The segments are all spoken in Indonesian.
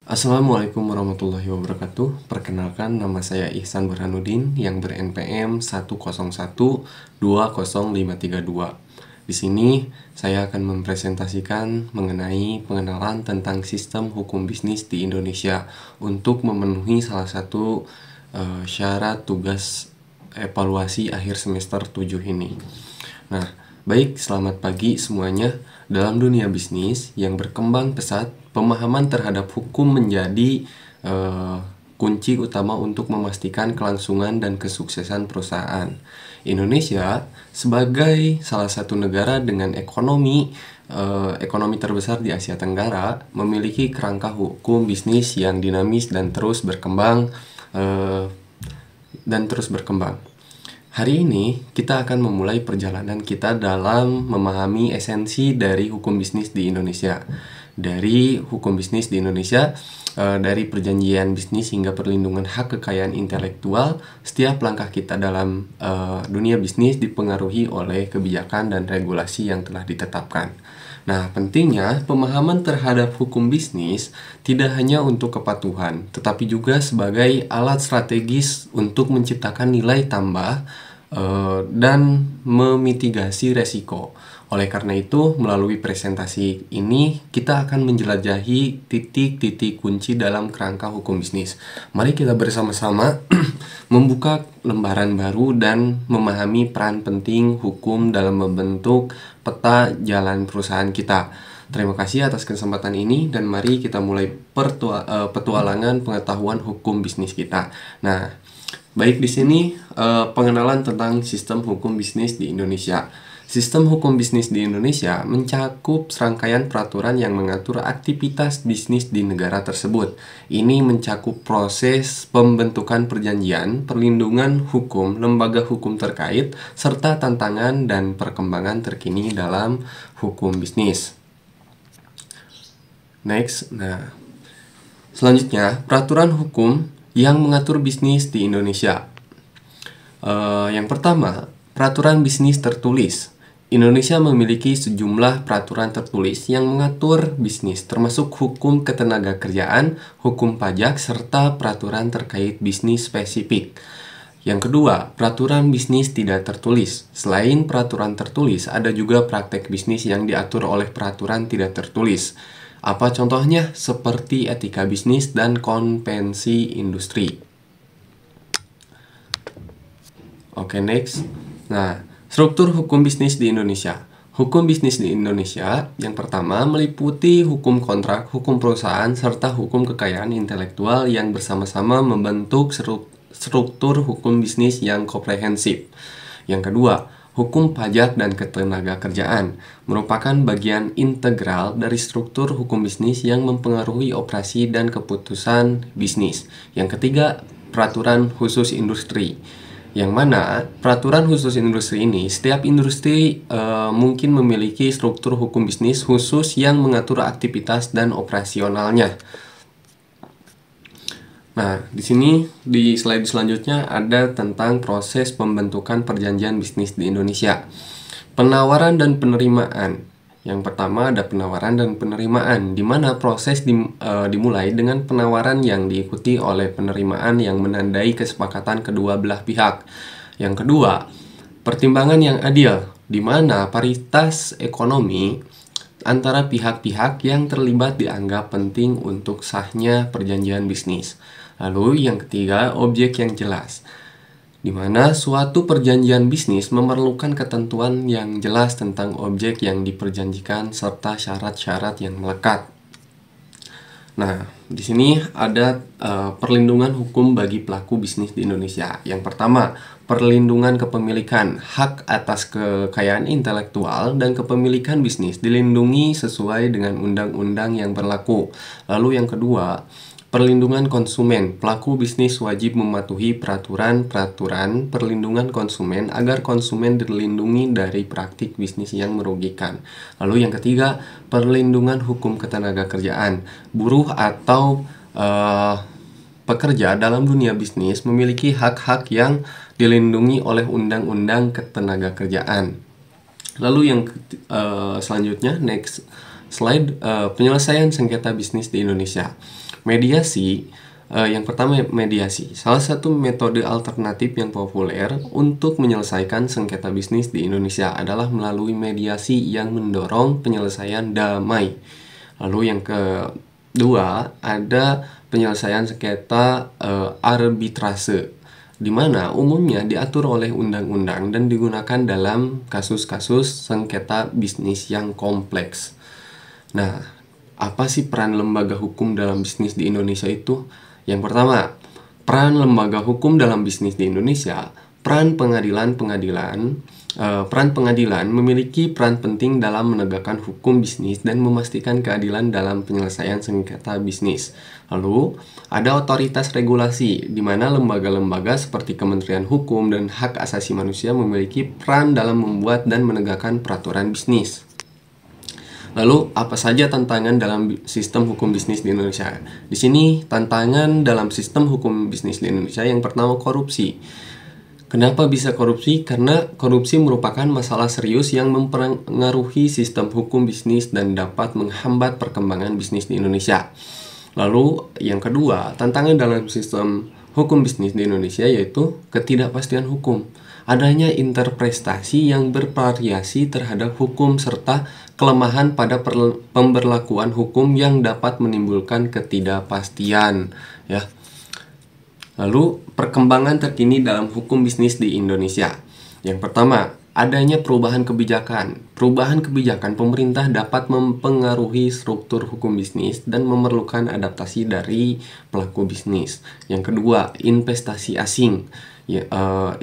Assalamualaikum warahmatullahi wabarakatuh. Perkenalkan, nama saya Ihsan Burhanuddin yang ber-NPM 101200532. Di sini saya akan mempresentasikan mengenai pengenalan tentang sistem hukum bisnis di Indonesia untuk memenuhi salah satu syarat tugas evaluasi akhir semester 7 ini. Nah, baik, selamat pagi semuanya. Dalam dunia bisnis yang berkembang pesat, pemahaman terhadap hukum menjadi kunci utama untuk memastikan kelangsungan dan kesuksesan perusahaan. Indonesia sebagai salah satu negara dengan ekonomi terbesar di Asia Tenggara memiliki kerangka hukum bisnis yang dinamis dan terus berkembang. Hari ini kita akan memulai perjalanan kita dalam memahami esensi dari hukum bisnis di Indonesia. Dari hukum bisnis di Indonesia, dari perjanjian bisnis hingga perlindungan hak kekayaan intelektual, setiap langkah kita dalam dunia bisnis dipengaruhi oleh kebijakan dan regulasi yang telah ditetapkan. Nah, pentingnya pemahaman terhadap hukum bisnis tidak hanya untuk kepatuhan, tetapi juga sebagai alat strategis untuk menciptakan nilai tambah dan memitigasi resiko. Oleh karena itu, melalui presentasi ini, kita akan menjelajahi titik-titik kunci dalam kerangka hukum bisnis. Mari kita bersama-sama membuka lembaran baru dan memahami peran penting hukum dalam membentuk peta jalan perusahaan kita. Terima kasih atas kesempatan ini dan mari kita mulai petualangan pengetahuan hukum bisnis kita. Nah, baik, di sini pengenalan tentang sistem hukum bisnis di Indonesia. Sistem hukum bisnis di Indonesia mencakup serangkaian peraturan yang mengatur aktivitas bisnis di negara tersebut. Ini mencakup proses pembentukan perjanjian, perlindungan hukum, lembaga hukum terkait, serta tantangan dan perkembangan terkini dalam hukum bisnis. Next, selanjutnya peraturan hukum yang mengatur bisnis di Indonesia. Yang pertama, peraturan bisnis tertulis. Indonesia memiliki sejumlah peraturan tertulis yang mengatur bisnis, termasuk hukum ketenagakerjaan, hukum pajak, serta peraturan terkait bisnis spesifik. Yang kedua, peraturan bisnis tidak tertulis. Selain peraturan tertulis, ada juga praktek bisnis yang diatur oleh peraturan tidak tertulis. Apa contohnya? Seperti etika bisnis dan konvensi industri. Oke, next. Struktur hukum bisnis di Indonesia. Hukum bisnis di Indonesia yang pertama meliputi hukum kontrak, hukum perusahaan, serta hukum kekayaan intelektual yang bersama-sama membentuk struktur hukum bisnis yang komprehensif. Yang kedua, hukum pajak dan ketenagakerjaan merupakan bagian integral dari struktur hukum bisnis yang mempengaruhi operasi dan keputusan bisnis. Yang ketiga, peraturan khusus industri. Yang mana peraturan khusus industri ini, setiap industri mungkin memiliki struktur hukum bisnis khusus yang mengatur aktivitas dan operasionalnya. Nah, di sini di slide selanjutnya ada tentang proses pembentukan perjanjian bisnis di Indonesia. Penawaran dan penerimaan. Yang pertama ada penawaran dan penerimaan, di mana proses dimulai dengan penawaran yang diikuti oleh penerimaan yang menandai kesepakatan kedua belah pihak. Yang kedua, pertimbangan yang adil, di mana paritas ekonomi antara pihak-pihak yang terlibat dianggap penting untuk sahnya perjanjian bisnis. Lalu yang ketiga, objek yang jelas, di mana suatu perjanjian bisnis memerlukan ketentuan yang jelas tentang objek yang diperjanjikan serta syarat-syarat yang melekat. Nah, di sini ada perlindungan hukum bagi pelaku bisnis di Indonesia. Yang pertama, perlindungan kepemilikan, hak atas kekayaan intelektual dan kepemilikan bisnis dilindungi sesuai dengan undang-undang yang berlaku. Lalu yang kedua, perlindungan konsumen. Pelaku bisnis wajib mematuhi peraturan perlindungan konsumen agar konsumen dilindungi dari praktik bisnis yang merugikan. Lalu yang ketiga, perlindungan hukum ketenagakerjaan. Buruh atau pekerja dalam dunia bisnis memiliki hak-hak yang dilindungi oleh undang-undang ketenagakerjaan. Lalu yang selanjutnya, next. slide penyelesaian sengketa bisnis di Indonesia. Mediasi, yang pertama mediasi. Salah satu metode alternatif yang populer untuk menyelesaikan sengketa bisnis di Indonesia adalah melalui mediasi yang mendorong penyelesaian damai. Lalu yang kedua ada penyelesaian sengketa arbitrase, di mana umumnya diatur oleh undang-undang dan digunakan dalam kasus-kasus sengketa bisnis yang kompleks. Nah, apa sih peran lembaga hukum dalam bisnis di Indonesia itu? Yang pertama, peran lembaga hukum dalam bisnis di Indonesia. Peran pengadilan memiliki peran penting dalam menegakkan hukum bisnis dan memastikan keadilan dalam penyelesaian sengketa bisnis. Lalu, ada otoritas regulasi, di mana lembaga-lembaga seperti Kementerian Hukum dan Hak Asasi Manusia memiliki peran dalam membuat dan menegakkan peraturan bisnis. Lalu, apa saja tantangan dalam sistem hukum bisnis di Indonesia? Di sini, tantangan dalam sistem hukum bisnis di Indonesia yang pertama korupsi. Kenapa bisa korupsi? Karena korupsi merupakan masalah serius yang mempengaruhi sistem hukum bisnis dan dapat menghambat perkembangan bisnis di Indonesia. Lalu, yang kedua, tantangan dalam sistem hukum bisnis di Indonesia yaitu ketidakpastian hukum. Adanya interpretasi yang bervariasi terhadap hukum serta kelemahan pada pemberlakuan hukum yang dapat menimbulkan ketidakpastian, ya. Lalu, perkembangan terkini dalam hukum bisnis di Indonesia. Yang pertama, adanya perubahan kebijakan. Perubahan kebijakan pemerintah dapat mempengaruhi struktur hukum bisnis dan memerlukan adaptasi dari pelaku bisnis. Yang kedua, investasi asing.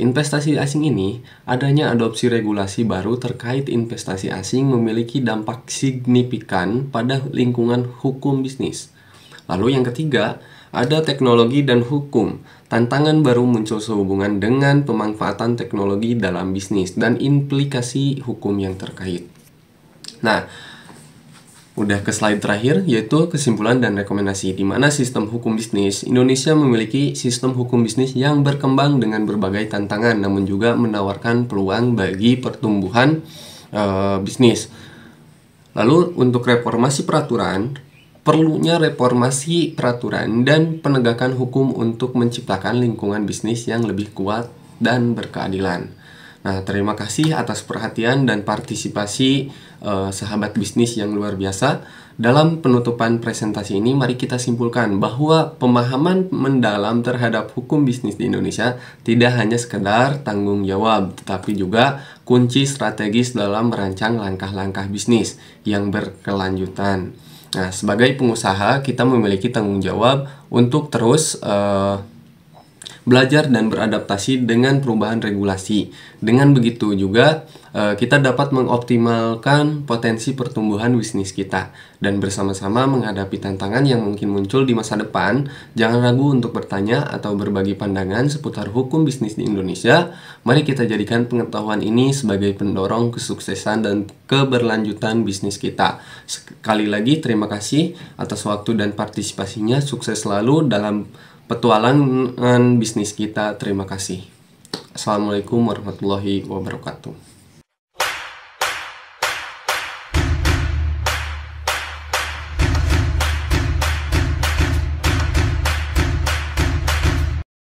Investasi asing ini, adanya adopsi regulasi baru terkait investasi asing memiliki dampak signifikan pada lingkungan hukum bisnis. Lalu yang ketiga, ada teknologi dan hukum. Tantangan baru muncul sehubungan dengan pemanfaatan teknologi dalam bisnis dan implikasi hukum yang terkait. Nah, udah ke slide terakhir, yaitu kesimpulan dan rekomendasi, di mana sistem hukum bisnis Indonesia memiliki sistem hukum bisnis yang berkembang dengan berbagai tantangan, namun juga menawarkan peluang bagi pertumbuhan bisnis. Lalu untuk reformasi peraturan, perlunya reformasi peraturan dan penegakan hukum untuk menciptakan lingkungan bisnis yang lebih kuat dan berkeadilan. Nah, terima kasih atas perhatian dan partisipasi sahabat bisnis yang luar biasa. Dalam penutupan presentasi ini, mari kita simpulkan bahwa pemahaman mendalam terhadap hukum bisnis di Indonesia tidak hanya sekedar tanggung jawab, tetapi juga kunci strategis dalam merancang langkah-langkah bisnis yang berkelanjutan. Nah, sebagai pengusaha, kita memiliki tanggung jawab untuk terus belajar dan beradaptasi dengan perubahan regulasi. Dengan begitu juga kita dapat mengoptimalkan potensi pertumbuhan bisnis kita. Dan bersama-sama menghadapi tantangan yang mungkin muncul di masa depan, jangan ragu untuk bertanya atau berbagi pandangan seputar hukum bisnis di Indonesia. Mari kita jadikan pengetahuan ini sebagai pendorong kesuksesan dan keberlanjutan bisnis kita. Sekali lagi terima kasih atas waktu dan partisipasinya. Sukses selalu dalam petualangan bisnis kita. Terima kasih. Assalamualaikum warahmatullahi wabarakatuh.